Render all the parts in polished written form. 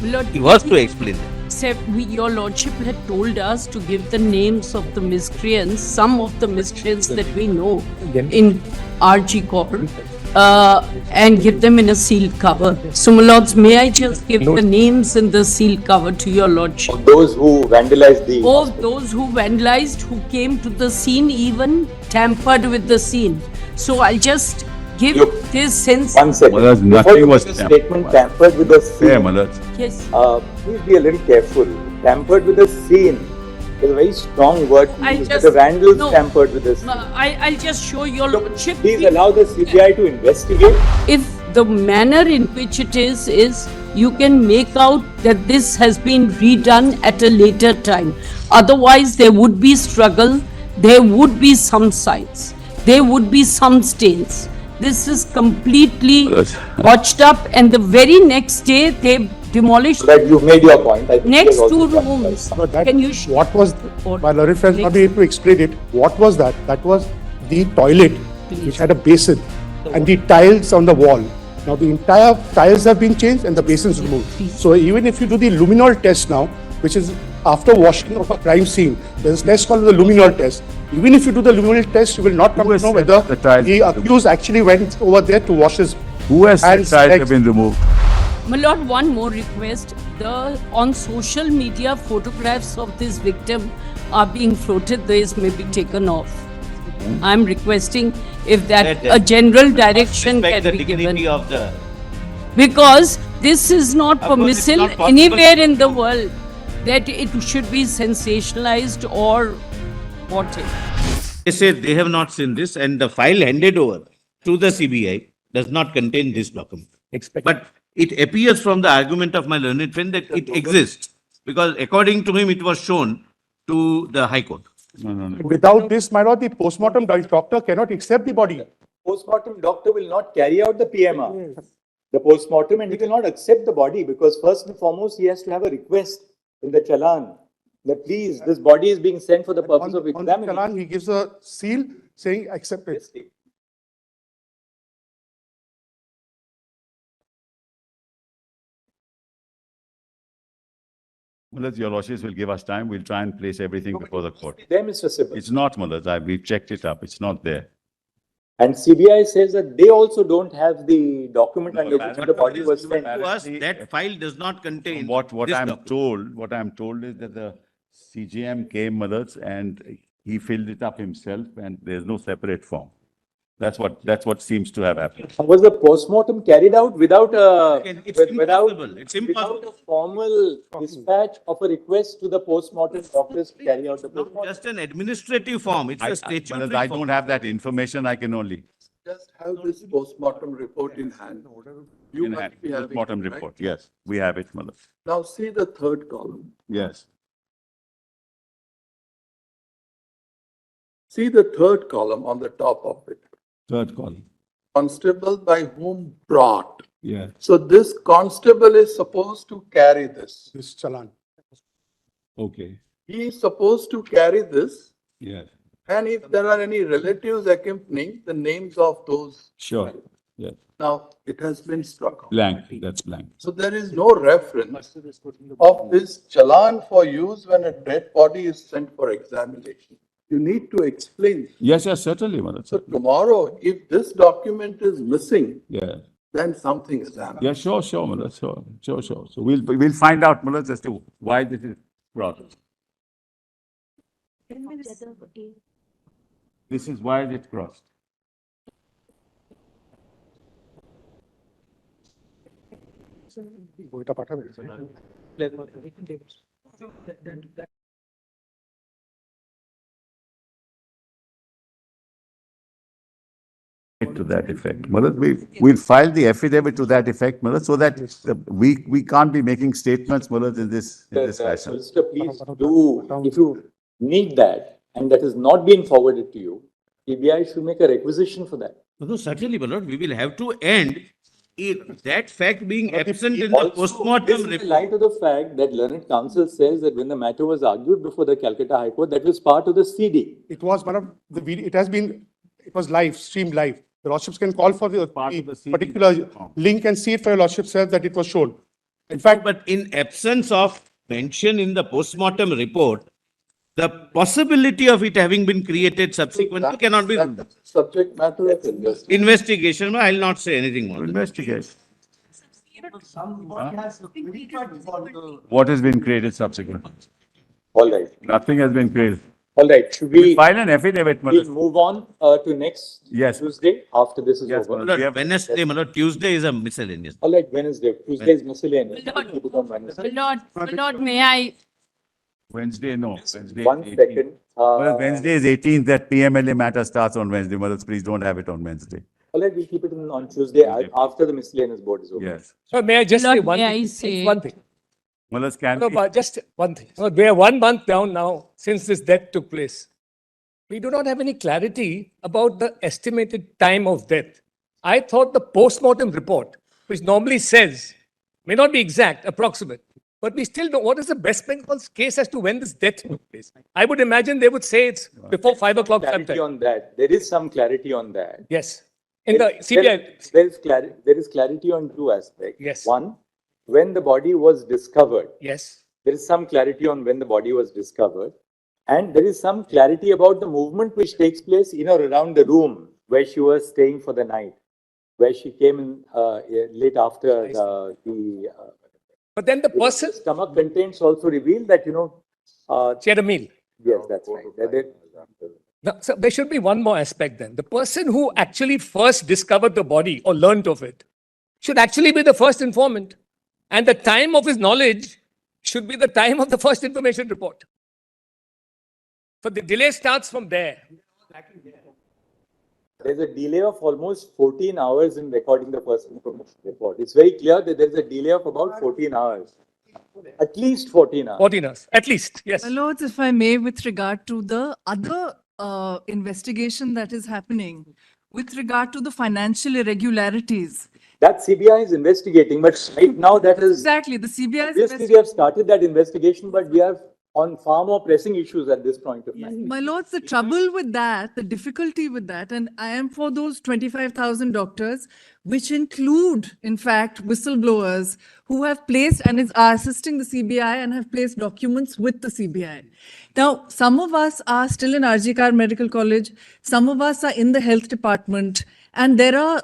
Lord, He was to explain that. except your lordship had told us to give the names of the miscreants, some of the miscreants that we know in RG Kar, and give them in a sealed cover. So, my lords, may I just give the names in the sealed cover to your lordship? Of those who vandalized the Of those who vandalized, who came to the scene, even tampered with the scene. So, I'll just give Look, this sense. One second. Well, there's Before nothing you was make a statement tampered with the scene. Yeah, Malad. Yes. Please be a little careful. Tampered with the scene is a very strong word to I'll use. just- The vandals no. tampered with the scene. I'll just show your lordship. Please allow the CJI to investigate. If the manner in which it is you can make out that this has been redone at a later time. Otherwise, there would be struggle, there would be some signs, there would be some stains. This is completely botched up, and the very next day they demolished That you've made your point. I think next you've two also done rooms. right. No, that, Can you what was, or- my learned friends not be able to explain it, what was that? That was the toilet, which had a basin, and the tiles on the wall. Now the entire tiles have been changed and the basins removed. So even if you do the luminol test now, which is after washing of a crime scene, there's a test called the luminol test. Even if you do the luminol test, you will not come to has know said whether the tiles the accused actually went over there to wash his Who has said hands, tiles legs. have been removed? My lord, one more request. On social media, photographs of this victim are being floated. These may be taken off. I'm requesting if that a general direction Respect can the be dignity given. of the. Because this is not Of course, it's permissible not possible. anywhere in the world that it should be sensationalized or whatever. They say they have not seen this, and the file handed over to the CBI does not contain this document. But it appears from the argument of my learned friend that it exists, because according to him, it was shown to the High Court. No. Without this, my lord, the postmortem doctor cannot accept the body. Postmortem doctor will not carry out the PMR. The postmortem, and he will not accept the body because first and foremost he has to have a request in the challan that please, this body is being sent for the purpose of On the examining. challan, he gives a seal saying accept it. Malad, your lordships will give us time. We'll try and place everything before the court. There, Mr. Sibal. It's not, Malad. We've checked it up. It's not there. And CBI says that they also don't have the document under which the body was sent. To us, that file does not contain. What this I'm document. told, what I'm told is that the CJM came, Malad, and he filled it up himself, and there's no separate form. That's what seems to have happened. Was the postmortem carried out without a It's without impossible. It's without impossible. a formal dispatch of a request to the postmortem doctors to carry out the Not postmortem? just an administrative form, it's a Malad, statutory I form. don't have that information. I can only. Just have this postmortem report in hand. You must be having Postmortem it, right? report. Yes, we have it, Malad. Now see the third column. Yes. See the third column on the top of it. Third column. Constable by whom brought. Yeah. So this constable is supposed to carry this. This challan. Okay. He is supposed to carry this. Yes. And if there are any relatives accompanying, the names of those. Sure. Yes. Now, it has been struck out. Blank. That's blank. So there is no reference of this challan for use when a dead body is sent for examination. You need to explain. Yes, certainly, Malad. So tomorrow, if this document is missing, Yeah. then something is happening. Yeah, sure, Malad. Sure. So we'll find out, Malad, as to why this is brought. This is why it crossed. বইটা পাঠাবে To that effect. Malad, we'll file the affidavit to that effect, Malad, so that we can't be making statements, Malad, in this fashion. Solicitor, please do, if you need that and that has not been forwarded to you, CBI should make a requisition for that. No, certainly, my lord, we will have to end that fact being absent in the Also, postmortem this in report. light of the fact that learned counsel says that when the matter was argued before the Calcutta High Court, that was part of the CD. It was one of the video, it was live, streamed live. The lordships can call for the Part of the CD. particular link and see it for your lordship self that it was shown. In fact, But in absence of mention in the postmortem report, the possibility of it having been created subsequently cannot be ruled out. That's subject matter of investigation. Investigation, I'll not say anything more. Investigate. What has been created subsequently? All right. Nothing has been created. All right. Should We we, file an affidavit, we'll Malad. move on to next Yes. Tuesday after this is Yes, over? Malad. Lord, Wednesday, my lord, Tuesday is a miscellaneous. All right, Wednesday. Tuesday is miscellaneous. Lord. We'll keep it on Wednesday. Lord, may I? Wednesday, no. Wednesday. One 18th. second. Malad, Wednesday is 18th, that PMLA matter starts on Wednesday. Malad, please don't have it on Wednesday. All right, we'll keep it on Tuesday after the miscellaneous board is over. Yes. So may I just say Lord, one may thing? I say- One thing. Malad, can No, we? but just one thing. So we are 1 month down now since this death took place. We do not have any clarity about the estimated time of death. I thought the post-mortem report, which normally says, may not be exact, approximate, but we still don't. What is the West Bengal's case as to when this death took place? I would imagine they would say it's before 5 o'clock Clarity sometime. on that. There is some clarity on that. Yes. In the CBI. There is clarity on two aspects. Yes. One, when the body was discovered, Yes. there is some clarity on when the body was discovered. And there is some clarity about the movement which takes place in or around the room where she was staying for the night, where she came in late after the But then the person, stomach contents also reveal that, she had a meal. yes, that's right. Now, so there should be one more aspect then. The person who actually first discovered the body or learnt of it should actually be the first informant. And the time of his knowledge should be the time of the first information report. So the delay starts from there. There's a delay of almost 14 hours in recording the first information report. It's very clear that there's a delay of about 14 hours. At least 14 hours. 14 hours, at least, yes. My lords, if I may, with regard to the other investigation that is happening, with regard to the financial irregularities. That CBI is investigating, but right now that is, Exactly, the CBI is obviously we have started that investigation, but we are on far more pressing issues at this point of time. My lords, the trouble with that, the difficulty with that, and I am for those 25,000 doctors, which include, in fact, whistleblowers who have placed and are assisting the CBI and have placed documents with the CBI. Now, some of us are still in RG Kar Medical College, some of us are in the health department, and there are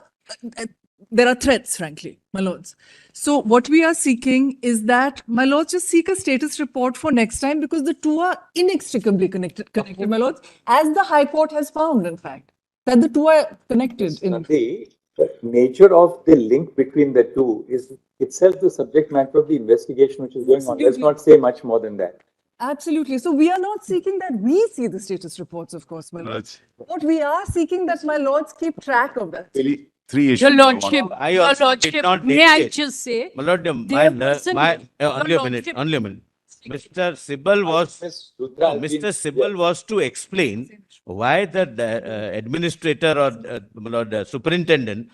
threats, frankly, my lords. So what we are seeking is that, my lords, just seek a status report for next time, because the two are inextricably connected, my lords, as the High Court has found, in fact, that the two are connected. The nature of the link between the two is itself the subject matter of the investigation which is going on. Let's not say much more than that. Absolutely. So we are not seeking that we see the status reports, of course, my lords. What we are seeking that, my lords, keep track of that. Three issues. Your I want. Lordship, I Your also did Lordship, not may I dictate. just say? My lord, Their person- only a Your minute, Lordship- only a minute. Mr. Sibal was, Ms. Rudra no, has Mr. been- Sibal was to explain why the administrator or my lord, the superintendent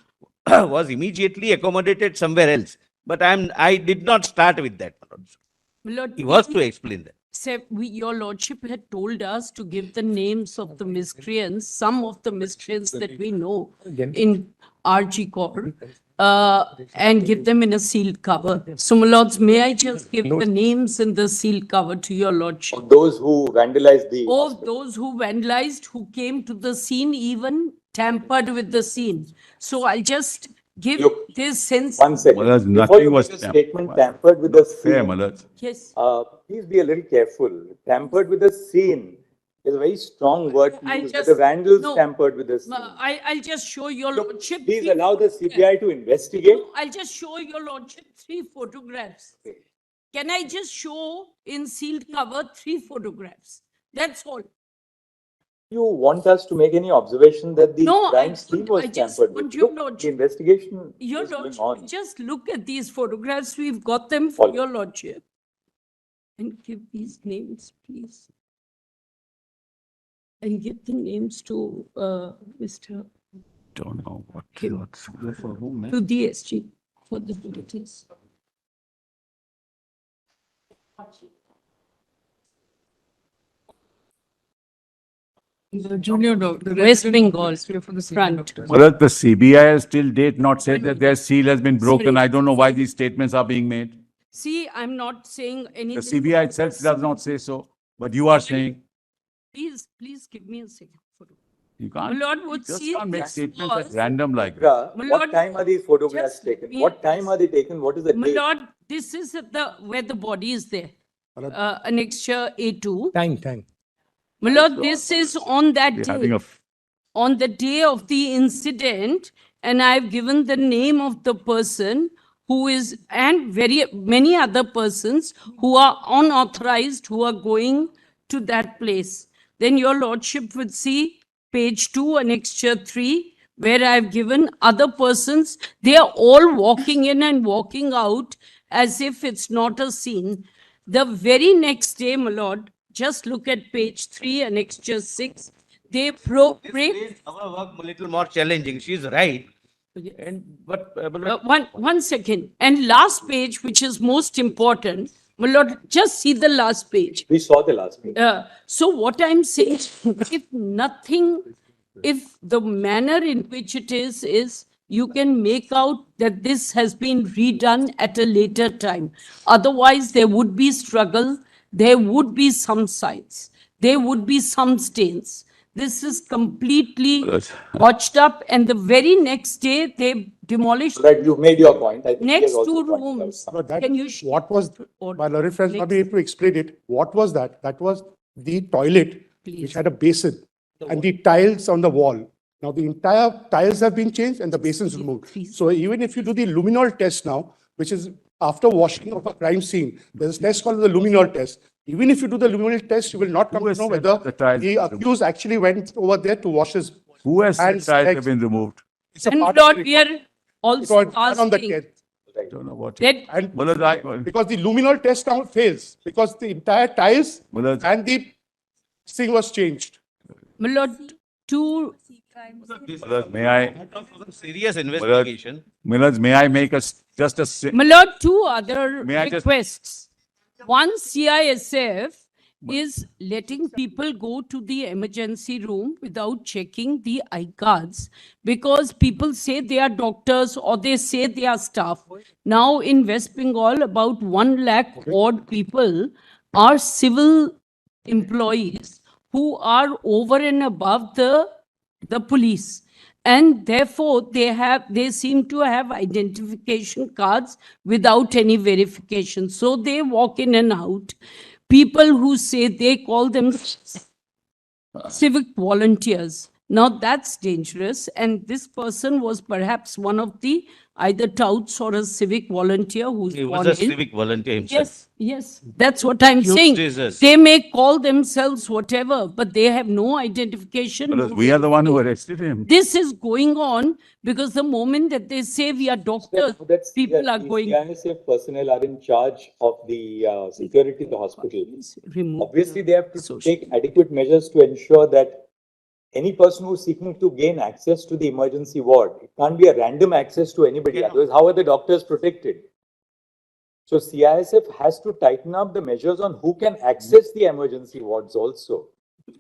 was immediately accommodated somewhere else. But I did not start with that. My lord. My Lord, He was to explain that. Your Lordship had told us to give the names of the miscreants, some of the miscreants that we know in RG Kar, and give them in a sealed cover. So, my lords, may I just give the names in the sealed cover to your Lordship? Of those who vandalized the Of hospital. those who vandalized, who came to the scene, even tampered with the scene. So I'll just give Look, this sense. One second. Well, there's Before nothing you was make a tampered. statement tampered with the Fair, scene, Malad. Yes. please be a little careful. Tampered with the scene is a very strong word to I use. just- The vandals no. tampered with the scene. I'll just show your Lordship. Please three allow the photographs. CBI to investigate. No, I'll just show your Lordship 3 photographs. Can I just show in sealed cover 3 photographs? That's all. You want us to make any observation that the No, I crime scene don't. was I just tampered want with? your Look, the Lordship- investigation Your is going Lordship, on. just look at these photographs. We've got them for All your Lordship. And give these names, please. And give the names to Mr. Don't know what. Kim. To DSG for the details. The junior doctor. West Bengal, front. Malad, the CBI has till date not said that their seal has been broken. Sorry. I don't know why these statements are being made. See, I'm not saying The anything. CBI itself does not say so, but you are saying Please give me a second. you can't. My lord would Just see can't make this statements at was- random like that. Indra, My what lord, time are these photographs just taken? me- What time are they taken? What is the My date? lord, this is at the, where the body is there. Annexure A2. Time. My lord, this is on that They're having day. a On the day of the incident, and I've given the name of the person who is, and very many other persons who are unauthorized, who are going to that place. Then your lordship would see page 2, annexure 3, where I've given other persons. They are all walking in and walking out as if it's not a scene. The very next day, my lord, just look at page 3, annexure 6. They This made our work a little more challenging. She's right. And, but, one second. And last page, which is most important, my lord, just see the last page. We saw the last meeting. So what I'm saying, if nothing, if the manner in which it is you can make out that this has been redone at a later time. Otherwise, there would be struggle, there would be some signs, there would be some stains. This is completely Yes. botched up, and the very next day, they demolished Right, you made your point. I think he has next also two pointed out rooms. some. But that, Can you share what was, or my learned friends not next- be able to explain it. What was that? That was the toilet, Please. which had a basin and the tiles on the wall. Now the entire tiles have been changed and the basins removed. Please. So even if you do the luminol test now, which is after washing of a crime scene, there's a test called the luminol test. Even if you do the luminol test, you will not come Who to has know said whether the tiles the have been accused actually went over there to wash his Who has said hands, tiles have legs. been removed? It's a And part of Lord, the we are report. It also was done on the asking 10th. Don't know what. that And Mulad, because the luminol test now fails, because the entire tiles Mulad. and the thing was changed. my lord, two, Mulad, may I, serious investigation. Mulad, may I make just a, my lord, two other May I just- requests. One, CISF is letting people go to the emergency room without checking the iCards, because people say they are doctors or they say they are staff. Now in West Bengal, about 1 lakh odd people are civil employees who are over and above the police. And therefore, they seem to have identification cards without any verification. So they walk in and out. People who say they call them civic volunteers. Now that's dangerous. And this person was perhaps one of the either touts or a civic volunteer who's He gone was a in. civic volunteer himself. Yes, that's what I'm Huge saying. Jesus. They may call themselves whatever, but they have no identification. Mulad, no we are the one who verification. arrested him. This is going on because the moment that they say we are doctors, people are The going. CISF personnel are in charge of the security of the hospital. Remove Obviously, they have to social take adequate measures to ensure that any person who's seeking to gain access to the emergency ward, it can't be a random access to anybody. Otherwise, how are the doctors protected? So CISF has to tighten up the measures on who can access the emergency wards also.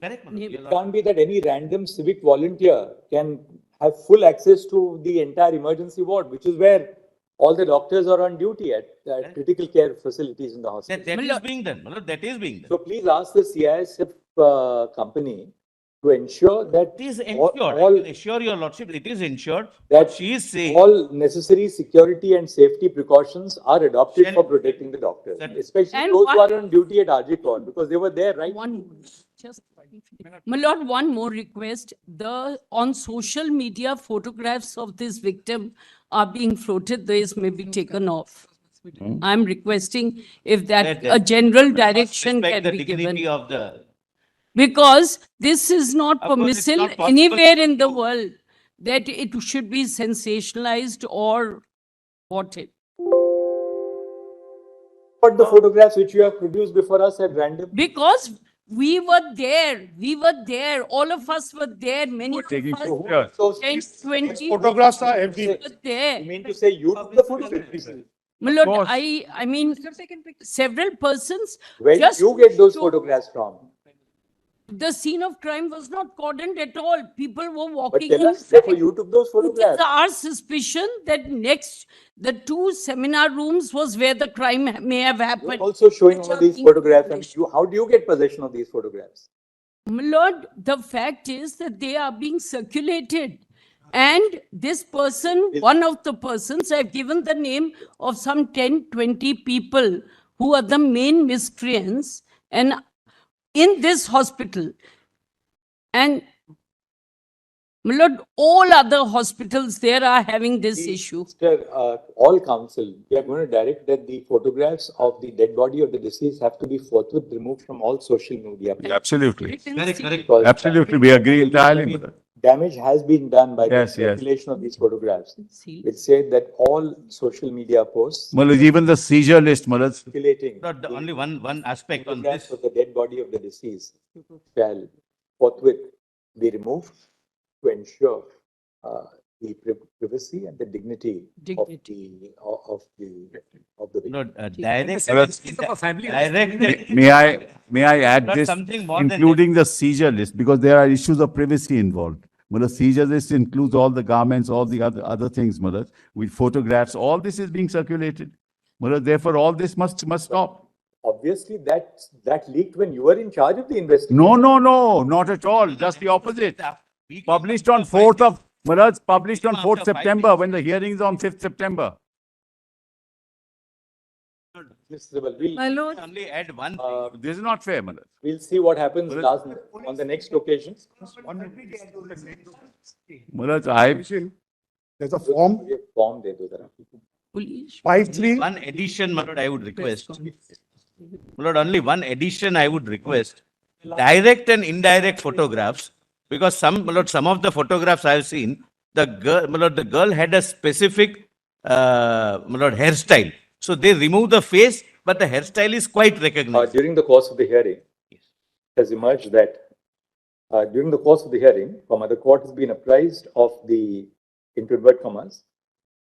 Correct, Manoj. It You're right. can't be that any random civic volunteer can have full access to the entire emergency ward, which is where all the doctors are on duty at critical care facilities in the hospital. That is being done. Manoj, that is being done. So please ask the CISF company to ensure that It is all- ensured. I all, can assure your lordship, it is ensured. that She is saying. all necessary security and safety precautions are adopted Shall- for protecting the doctors, That- especially And those who what- are on duty at RG Kar, because they were there, right? My lord, one more request. On social media, photographs of this victim are being floated. These may be taken off. I'm requesting if that a general direction Respect can the be dignity given. of the. Because this is not Of course, it's permissible not possible anywhere in the to- world that it should be sensationalized or what it. But the photographs which you have produced before us at random, Because we were there, all of us were there, many of Taking us, pictures. so 10, 20 Photographs are everywhere. were there. you mean to say you took the photographs? My lord, course. I mean, several persons Where did just you get those show- photographs from? The scene of crime was not cordoned at all. People were But walking tell us, inside. therefore you took those It is photographs. our suspicion that next, the two seminar rooms was where the crime may have You're happened. also showing which all are these being photographs. And published. you, how do you get possession of these photographs? My Lord, the fact is that they are being circulated. And this person, one of the persons, I've given the name of some 10, 20 people who are the main miscreants and in this hospital. And my Lord, all other hospitals there are having this issue. Mr. All counsel, we are going to direct that the photographs of the dead body of the deceased have to be forthwith removed from all social media. Absolutely. Correct, correct. Because Absolutely, we agree entirely with that. damage has been done by the Yes, yes. circulation of these photographs. It said that all social media posts Mullah, even the seizure list, Mullah, circulating Not the only one aspect on photographs this. of the dead body of the deceased shall forthwith be removed to ensure the privacy and the dignity of the victim. No, direct. family. Direct. may I add Not this, something more than including the seizure list, because there are issues of privacy involved. Mullah, seizure list includes all the garments, all the other things, Mullah, with photographs, all this is being circulated. Mullah, therefore, all this must stop. Obviously, that leaked when you were in charge of the investigation. No, not at all, just the opposite. Published on 4th of, Mullah, it's published on 4th September, when the hearing is on 5th September. Mr. Sibal, we'll, My lord, Only add one thing. This is not fair, Mullah. we'll see what happens on the next occasion. Mullah, There's a form, ये form दे दो जरा. Police. 5-3. One addition, my lord, I would request. My lord, only one addition I would request. Direct and indirect photographs, because my lord, some of the photographs I have seen, my lord, the girl had a specific, my lord, hairstyle. So they remove the face, but the hairstyle is quite recognized. During the course of the hearing, it has emerged that during the course of the hearing, the court has been apprised of the, into invert commas,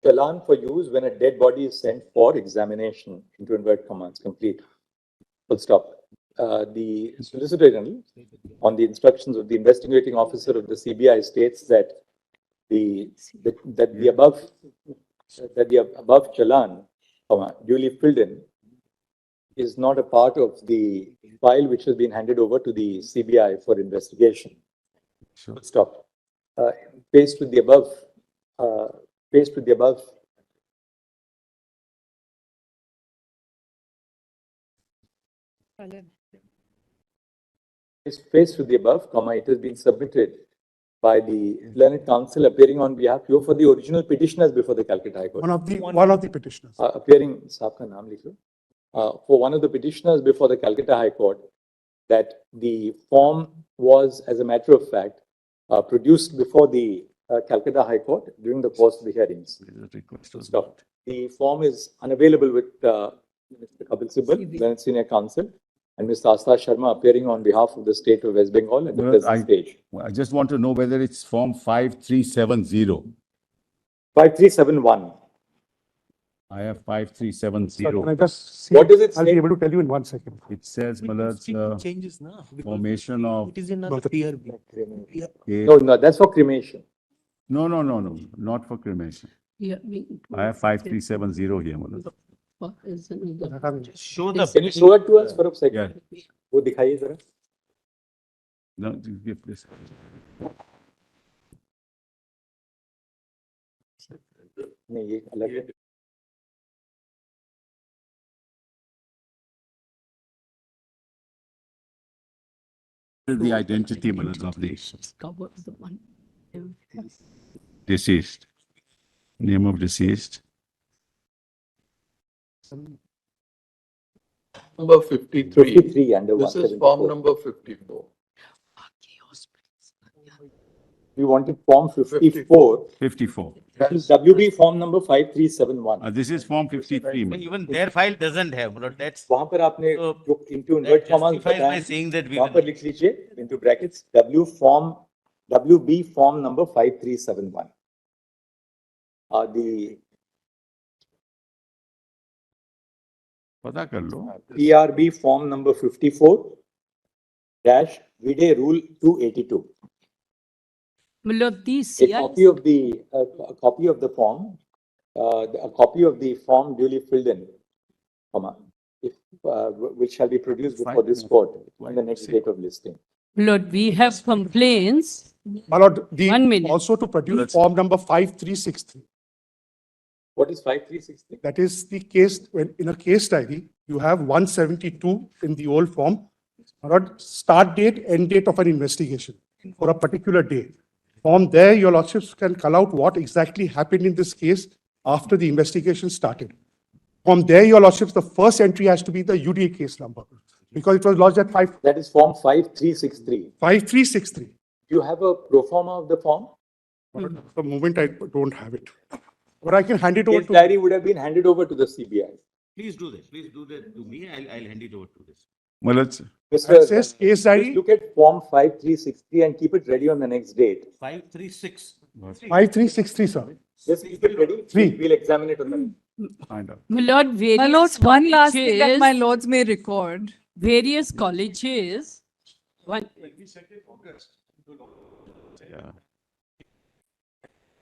challan for use when a dead body is sent for examination, into invert commas, complete. Full stop. The Solicitor General, on the instructions of the investigating officer of the CBI, states that the above challan, duly filled in, is not a part of the file which has been handed over to the CBI for investigation. Full stop. Faced with the above, faced with the above, it has been submitted by the learned counsel appearing on behalf of for the original petitioners before the Calcutta High Court. One of the petitioners. Appearing, saab ka naam likh lo. For one of the petitioners before the Calcutta High Court, that the form was, as a matter of fact, produced before the Calcutta High Court during the course of the hearings. Stop. The form is unavailable with Mr. Kapil Sibal, Learned Senior Counsel, and Mr. Asta Sharma appearing on behalf of the state of West Bengal at the present stage. I just want to know whether it's form 5370. 5371. I have 5370. Can I just see? What does it I'll say? be able to tell you in 1 second. It says, Mullah, changes now. formation of, It is in our PRB. No, that's for cremation. no, not for cremation. Yeah, I have 5370 here, Mullah. is another. Show the. Can you show it to us for a second? Yeah. वो दिखाइए जरा. No, give this. नहीं, ये अलग है. The identity, Mullah, of the Covers the one. deceased. Name of deceased. Number 53. 53 under This is 174. form number 54. We wanted form 54. 54. That is WB form number 5371. This is form 53. Mullah. Even their file doesn't have, my lord, that's. वहाँ पर आपने So, जो into that invert commas justifies बताया, by saying that we वहाँ will- पर लिख लीजिए into brackets WB form number 5371. The पता कर लो. PRB form number 54. dash Vide Rule 282. My lord, the A CI copy of the, a copy of the form, a copy of the form duly filled in, comma, if, which shall be produced before this court on the next date of listing. My lord, we have complaints. My lord, 1 minute. also to produce form number 5363. What is 5360? That is the case, when in a case diary, you have 172 in the old form. My lord, start date, end date of an investigation for a particular day. From there, your lordships can call out what exactly happened in this case after the investigation started. From there, your lordships, the first entry has to be the UDA case number, because it was lodged at That is form 5363. 5363. Do you have a pro forma of the form? At the moment, I don't have it. But I can hand it over Case to. diary would have been handed over to the CBI. Please do that. Please do that to me. I'll hand it over to this. Well, let's, It Mr. says case Please diary look at form 5360 and keep it ready on the next date. 536. 5363, sir. Just keep it ready. Three. We'll examine it on the. find out. My lord, various My lords, one last thing that my colleges- lords may record. various colleges, one, Yeah.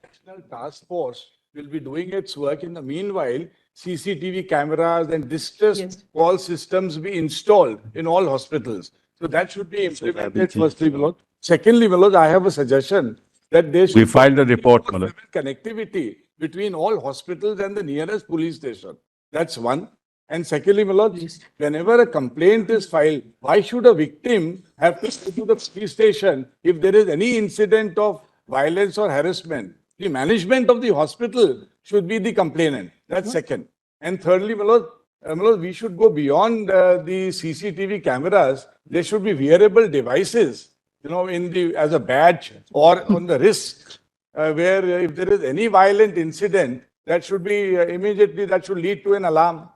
National Task Force will be doing its work. In the meanwhile, CCTV cameras and distress Yes. call systems be installed in all hospitals. So that should be implemented firstly, my lord. Secondly, my lord, I have a suggestion that they should. We filed a report, my lord. Connectivity between all hospitals and the nearest police station. That's one. And secondly, my lord, whenever a complaint is filed, why should a victim have to go to the police station if there is any incident of violence or harassment? The management of the hospital should be the complainant. That's second. And thirdly, my lord, we should go beyond the CCTV cameras. There should be wearable devices, in the as a badge or on the wrist, where if there is any violent incident, that should be immediately, that should lead to an alarm.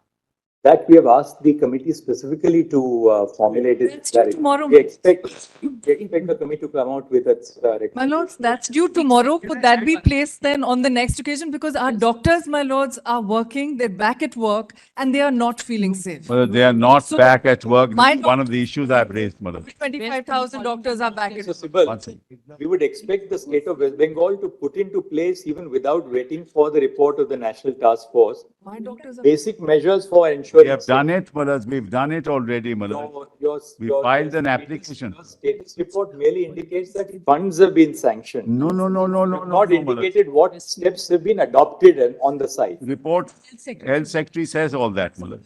That we have asked the committee specifically to formulate it. That's due tomorrow. We expect the committee to come out with its My recommendation. lords, that's due tomorrow. Could that be placed then on the next occasion? Because our doctors, my lords, are working, they're back at work, and they are not feeling safe. Well, they are not So, back at work. my One of the issues I've raised, Mother. 25,000 doctors are back at So, work. Sibal, we would expect the state of West Bengal to put into place, even without waiting for the report of the National Task Force, My doctors are. basic measures for ensuring. We have done it, Mother. We've done it already, Mother. We filed an application. Your status report merely indicates that funds have been sanctioned. No, no, no, no, no, no, Not no, Mother. indicated what steps have been adopted on the site. Report, Health Secretary says all that, Mother.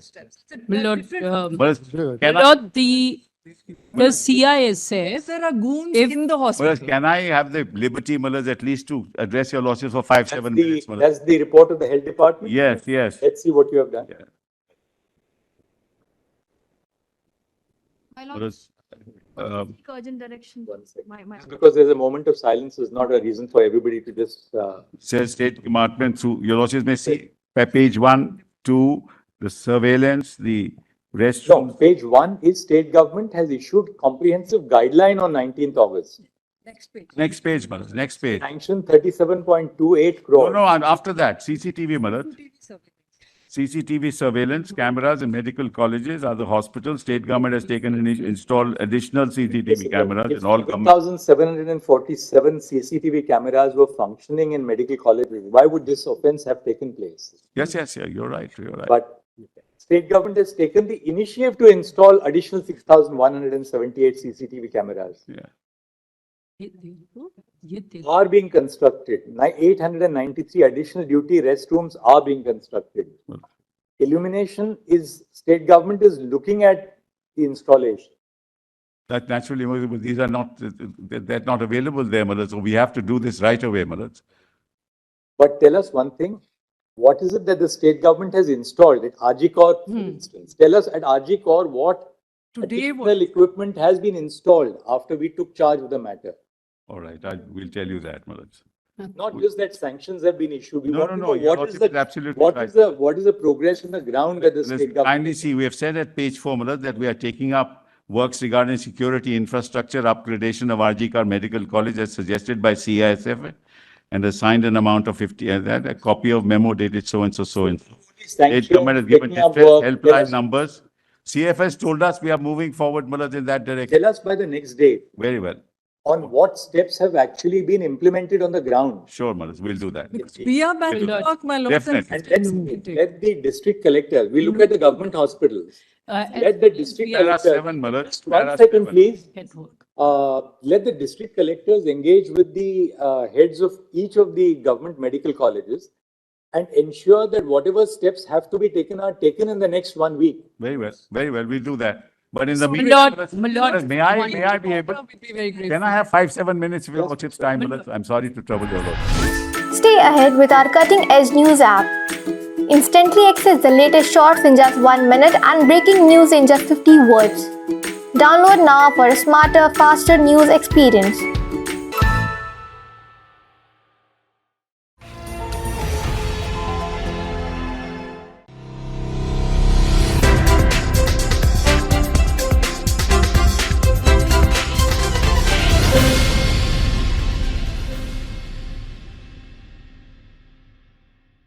my lord, Mother, my can I, lord, the CISF, There are goons If- in the Mother, hospital. can I have the liberty, Mother, at least to address your losses for 5-7 minutes, Mother? That's the report of the health department. Yes, yes. Let's see what you have done. Mother, urgent direction. One second. My. Just because there's a moment of silence is not a reason for everybody to just, says State Department through, your losses may see, page 1, 2, the surveillance, the no, restroom. page 1 is state government has issued comprehensive guideline on 19th August. Next page. Next page, Mother, next page. Sanction 37.28 No, crore. no, and after that, CCTV, Mother. CCTV surveillance cameras in medical colleges, other hospitals, state government has taken and installed additional CCTV cameras in all government. 7,747 CCTV cameras were functioning in medical colleges. Why would this offense have taken place? Yes, yes, yeah, you're right, you're right. But state government has taken the initiative to install additional 6,178 CCTV cameras. Yeah. Are being constructed. 893 additional duty restrooms are being constructed. Illumination is, state government is looking at the installation. That naturally, Mother, these are not, they're not available there, Mother, so we have to do this right away, Mother. But tell us one thing, what is it that the state government has installed at RG Kar, for instance? Tell us at RG Kar what Today, additional equipment has been installed after we took charge of the matter. All right, I will tell you that, Mother. Not just that sanctions have been issued. We No, want no, to no, know your what is lordship is the, absolutely what right. is the, what is the progress in the ground that the Let's state government. kindly see, we have said at page 4, Mother, that we are taking up works regarding security infrastructure upgradation of RG Kar Medical College as suggested by CISF and assigned an amount of 50, a copy of memo dated so and so, so and so. State Sanctions, government has given taking up distress work, helpline yes. numbers CFS told us we are moving forward, Mullah, in that direction. Tell us by the next day Very well. on what steps have actually been implemented on the ground. Sure, Mullah, we'll do that. We are back to work, my lord. Definitely. And let the district collector, we look at the government hospitals. Let the district There are collector, 7, Mullah. There are one second 7. please. Let the district collectors engage with the heads of each of the government medical colleges and ensure that whatever steps have to be taken are taken in the next 1 week. Very well, very well, we'll do that. But in the My meantime, lord, Mullah, may I be able, We'd be very grateful. can I have 5-7 minutes of your lordship's time, Mullah? I'm sorry to trouble your lordship. Stay ahead with our cutting edge news app. Instantly access the latest shorts in just 1 minute and breaking news in just 50 words. Download now for a smarter, faster news experience.